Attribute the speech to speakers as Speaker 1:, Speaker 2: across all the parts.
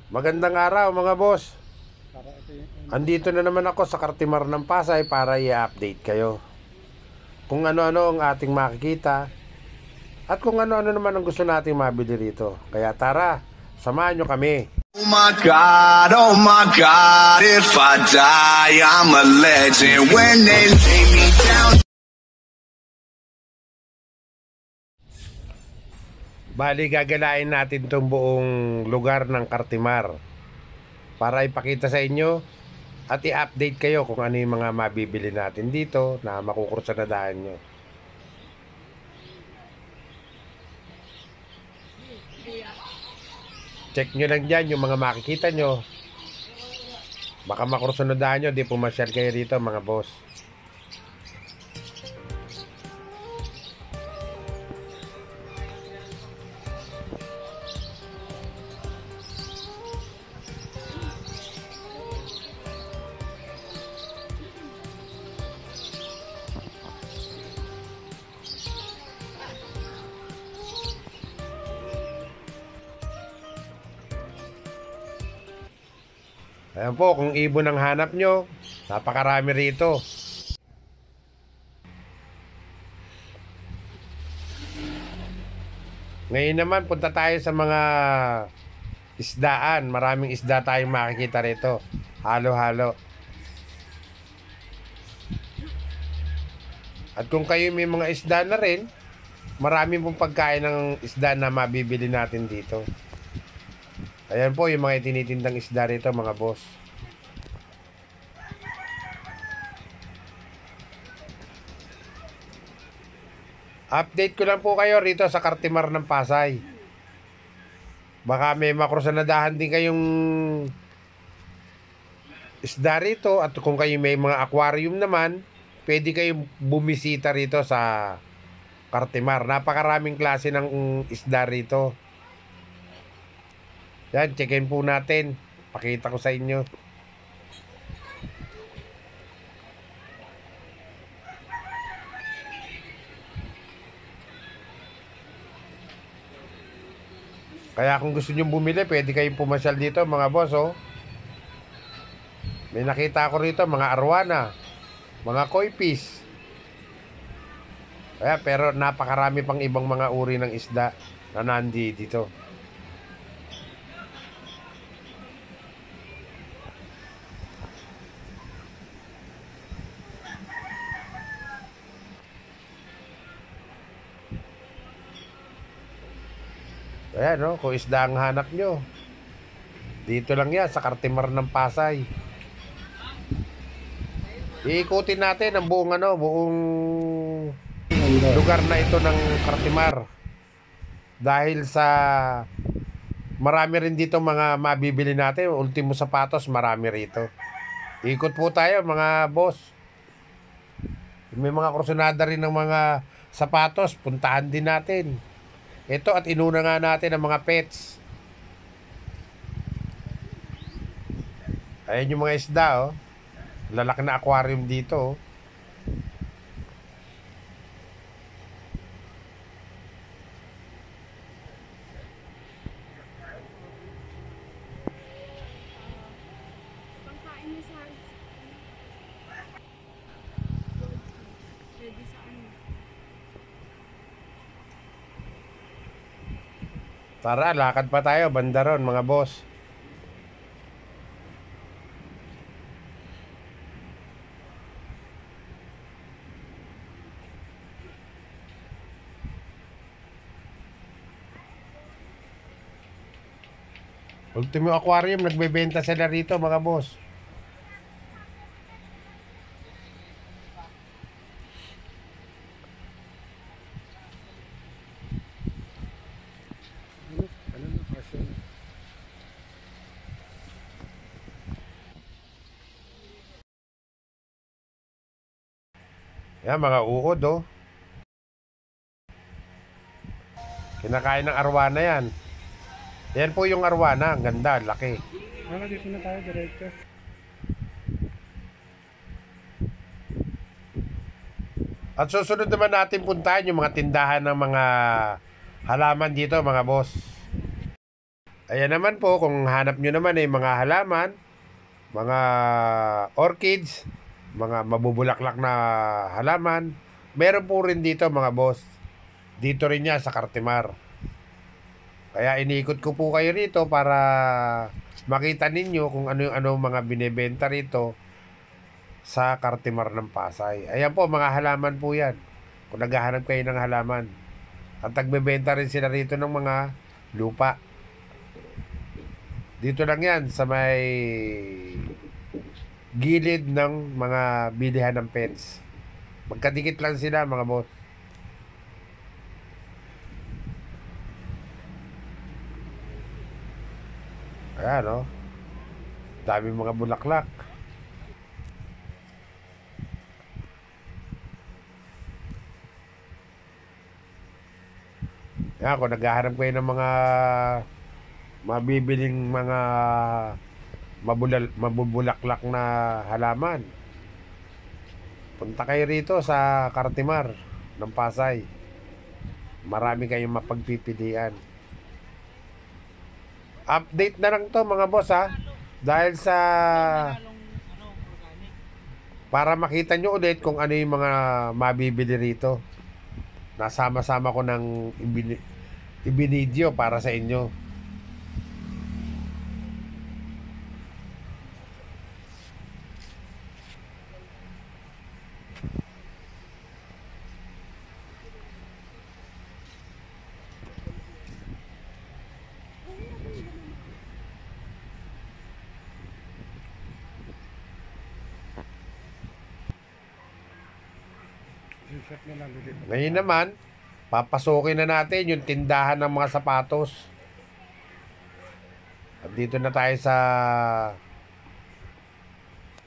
Speaker 1: Magandang araw mga boss. Andito na naman ako sa Cartimar ng Pasay para i-update kayo kung ano-ano ang ating makikita at kung ano-ano naman ang gusto nating mabili rito. Kaya tara, samahan nyo kami.
Speaker 2: Oh my God, if I die, I'm a legend. When they lay me down.
Speaker 1: Bali, gagalain natin itong buong lugar ng Cartimar para ipakita sa inyo at i-update kayo kung ano yung mga mabibili natin dito na makukursanadahan nyo. Check nyo lang dyan yung mga makikita nyo. Baka makursunadahan nyo, di pumasyal kayo dito mga boss. Ayan po, kung ibon ang hanap nyo, napakarami rito. Ngayon naman, punta tayo sa mga isdaan. Maraming isda tayong makikita rito. Halo-halo. At kung kayo may mga isda na rin, marami pong pagkain ng isda na mabibili natin dito. Ayan po yung mga itinitindang isda rito mga boss. Update ko lang po kayo rito sa Cartimar ng Pasay. Baka may makursanadahan din kayong isda rito. At kung kayo may mga aquarium naman, pwede kayong bumisita rito sa Cartimar. Napakaraming klase ng isda rito. Yan, checkin po natin. Pakita ko sa inyo. Kaya kung gusto nyo bumili, pwede kayong pumasyal dito mga boss, oh. May nakita ko rito, mga arwana, mga koi fish. Kaya, pero napakarami pang ibang mga uri ng isda na nandi dito. Ayan, no? Kung isda ang hanap nyo, dito lang yan sa Cartimar ng Pasay. Iikutin natin ang buong lugar na ito ng Cartimar. Dahil sa marami rin dito mga mabibili natin. Ultimo sapatos, marami rito. Ikot po tayo mga boss. May mga kursunada rin ng mga sapatos, puntahan din natin. Ito at inuna nga natin ang mga pets. Ayan yung mga isda, oh. Lalaki na aquarium dito, oh.
Speaker 3: Pangkain niya sa ready sa ano.
Speaker 1: Tara, lakad pa tayo, banda ron, mga boss. Ultimo Aquarium, nagbebenta sila rito, mga boss. Yan, mga uod, oh. Kinakain ng arwana yan. Yan po yung arwana, ang ganda, laki.
Speaker 4: Dito na tayo diretso.
Speaker 1: At susunod naman natin puntahan yung mga tindahan ng mga halaman dito, mga boss. Ayan naman po, kung hanap nyo naman ay mga halaman, mga orchids, mga mabubulaklak na halaman, meron po rin dito mga boss. Dito rin yan sa Cartimar. Kaya iniikot ko po kayo rito para makita ninyo kung ano mga binebenta rito sa Cartimar ng Pasay. Ayan po, mga halaman po yan. Kung naghahanap kayo ng halaman. At nagbebenta rin sila rito ng mga lupa. Dito lang yan sa may gilid ng mga bilihan ng pets. Magkadikit lang sila mga boss. Ayan o. Daming mga bulaklak. Ayan, kung naghahanap kayo ng mga mabibiling mga mabubulaklak na halaman, punta kayo rito sa Cartimar ng Pasay. Marami kayong mapagpipilian. Update na lang to mga boss ha. Dahil sa para makita nyo ulit kung ano yung mga mabibili rito. Nasama-sama ko ng ibinidyo para sa inyo.
Speaker 4: Reset na lang ulit.
Speaker 1: Ngayon naman, papasukin na natin yung tindahan ng mga sapatos. At dito na tayo sa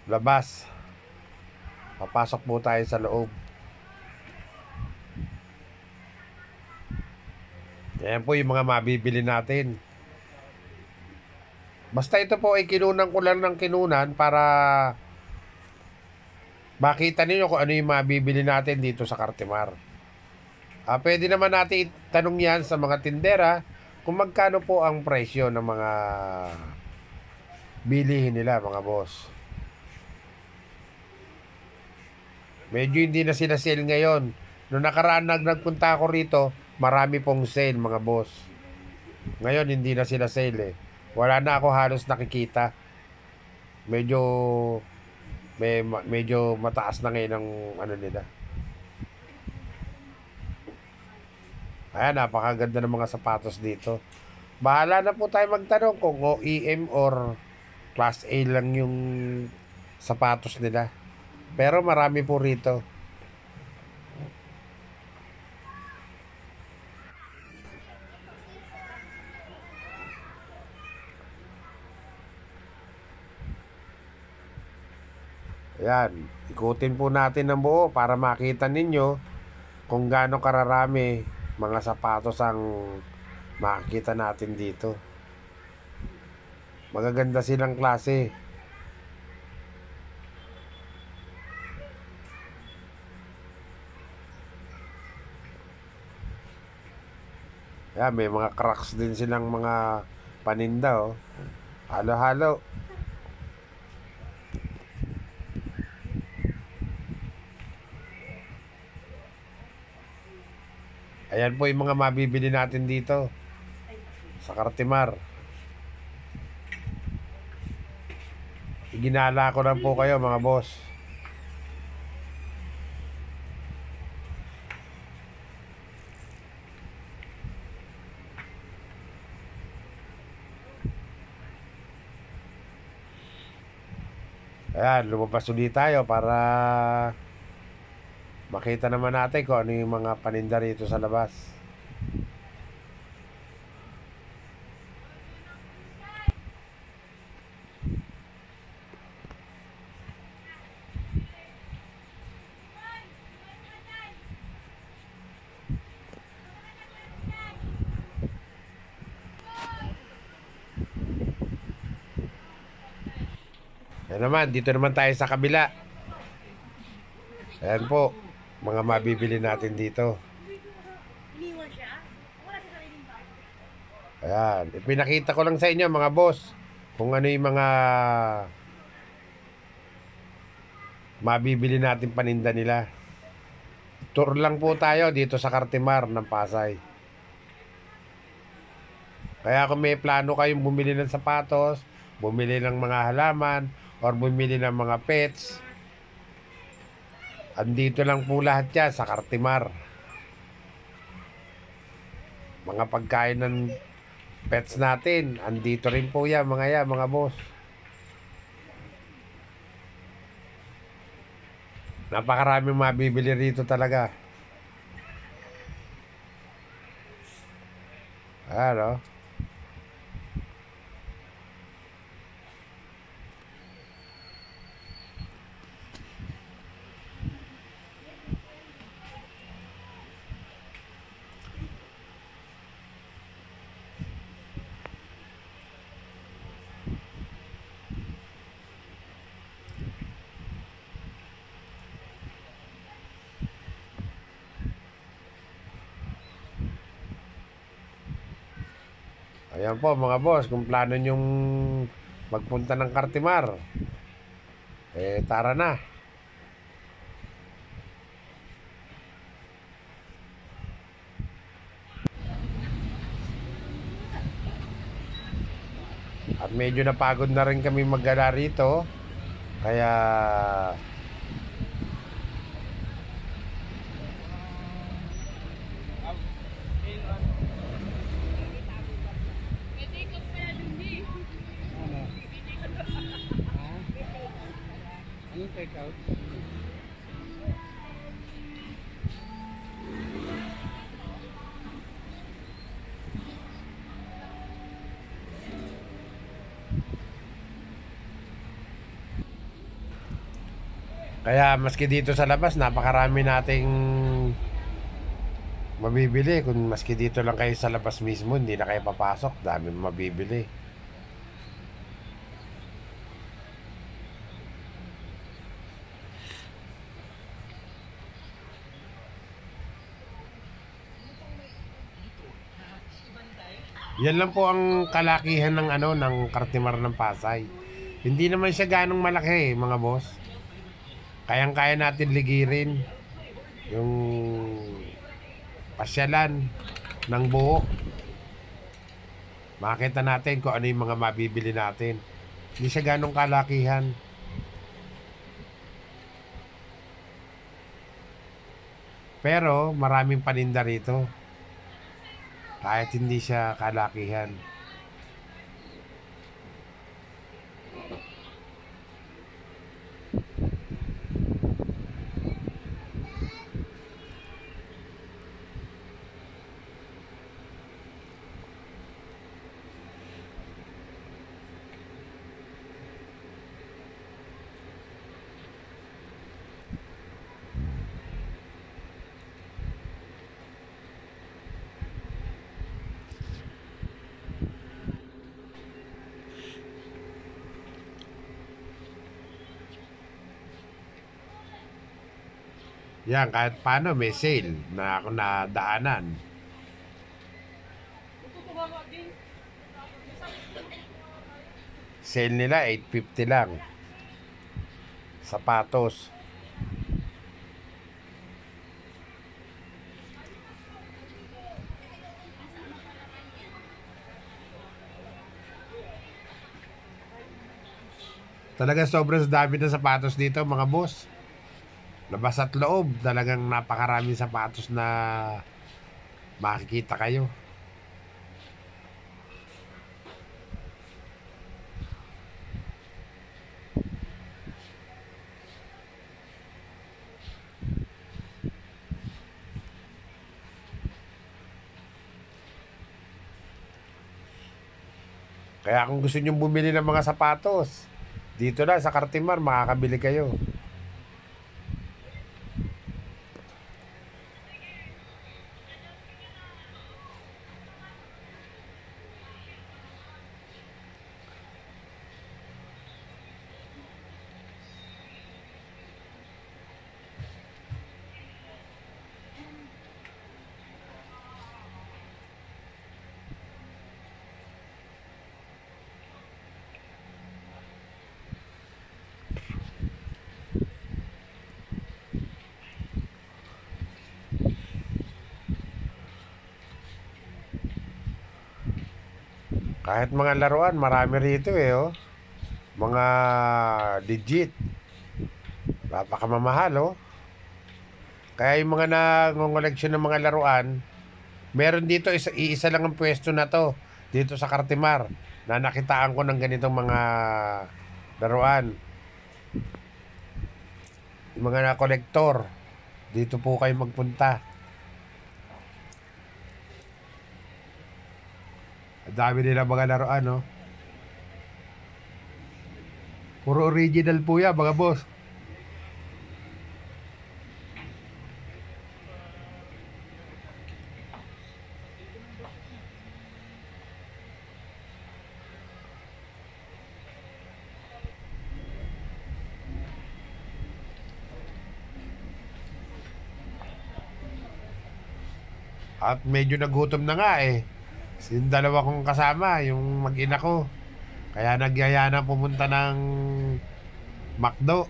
Speaker 1: labas. Papasok po tayo sa loob. Yan po yung mga mabibili natin. Basta ito po ay kinunan ko lang ng kinunan para makita niyo kung ano yung mabibili natin dito sa Cartimar. Pwede naman natin itanong yan sa mga tindera kung magkano po ang presyo ng mga bilihin nila mga boss. Medyo hindi na sila sale ngayon. Noong nakaraan nagpunta ako rito, marami pong sale mga boss. Ngayon hindi na sila sale eh. Wala na ako halos nakikita. Medyo medyo mataas na ngayon ang ano nila. Ayan, napakaganda ng mga sapatos dito. Bahala na po tayo magtanong kung OEM or Class A lang yung sapatos nila. Pero marami po rito. Ayan, ikutin po natin ng buo para makita ninyo kung gaano kararami mga sapatos ang makikita natin dito. Magaganda silang klase. Ayan, may mga cracks din silang mga paninda oh. Halo-halo. Ayan po yung mga mabibili natin dito sa Cartimar. Iginala ko lang po kayo mga boss. Ayan, lumabas ulit tayo para makita naman natin kung ano yung mga paninda rito sa labas. Ayan naman, dito naman tayo sa kabila. Ayan po, mga mabibili natin dito. Ayan, ipinakita ko lang sa inyo mga boss kung ano yung mga mabibili natin paninda nila. Tour lang po tayo dito sa Cartimar ng Pasay. Kaya kung may plano kayong bumili ng sapatos, bumili ng mga halaman, or bumili ng mga pets, andito lang po lahat yan sa Cartimar. Mga pagkain ng pets natin, andito rin po yan mga boss. Napakaraming mabibili rito talaga. Ano? Ayan po mga boss, kung plano nyong magpunta ng Cartimar, tara na. At medyo napagod na rin kami maggala rito. Kaya
Speaker 4: Ano? Ha? Anong take out?
Speaker 1: kaya maski dito sa labas, napakarami nating mabibili. Kung maski dito lang kayo sa labas mismo, hindi na kayo papasok, dami mabibili. Yan lang po ang kalakihan ng ng Cartimar ng Pasay. Hindi naman siya ganong malaki, mga boss. Kayang-kaya natin ligirin yung pasyalan ng buo. Makita natin kung ano yung mga mabibili natin. Hindi siya ganong kalakihan. Pero maraming paninda rito. Kahit hindi siya kalakihan. Yan, kahit paano may sale na ako nadaanan. Sale nila 850 lang. Sapatos. Talaga sobrang dami ng sapatos dito mga boss. Labas at loob, talagang napakaraming sapatos na makikita kayo. Kaya kung gusto nyong bumili ng mga sapatos, dito na sa Cartimar makakabili kayo. Kahit mga laruan, marami rito eh, oh. Mga legit. Napakamamahal, oh. Kaya yung mga nangongoleksyon ng mga laruan, meron dito, iisa lang ang pwesto na to. Dito sa Cartimar, na nakitaan ko ng ganitong mga laruan. Yung mga na-kolektor, dito po kayo magpunta. Ang dami nila mga laruan, no? Puro original po yan, mga boss. At medyo nagutom na nga eh. Yung dalawa kong kasama, yung mag-ina ko. Kaya nagyaya na pumunta ng McDo.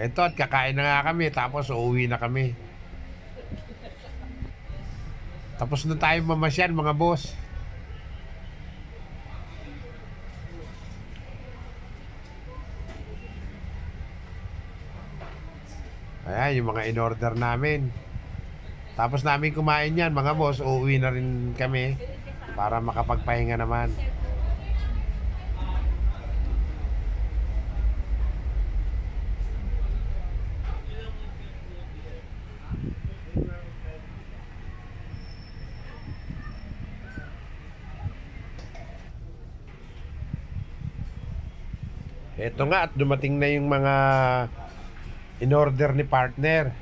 Speaker 1: Eto, at kakain na nga kami, tapos uuwi na kami. Tapos na tayo mamasyal, mga boss. Ayan, yung mga in-order namin. Tapos namin kumain yan, mga boss, uuwi na rin kami para makapagpahinga naman. Eto nga, at dumating na yung mga in-order ni partner.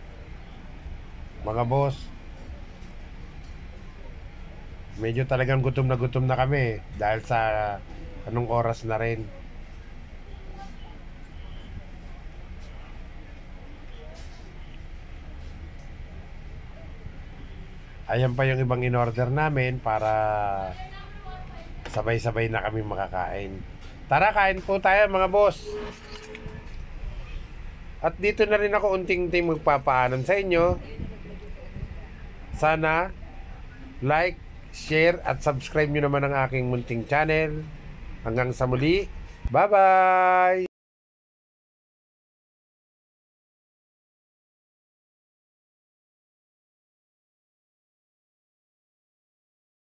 Speaker 1: Mga boss, medyo talagang gutom na kami dahil sa anong oras na rin. Ayan pa yung ibang in-order namin para sabay-sabay na kami makakain. Tara, kain po tayo, mga boss. At dito na rin ako unting-unting magpapaalam sa inyo. Sana like, share at subscribe nyo naman ang aking munting channel. Hanggang sa muli. Bye-bye!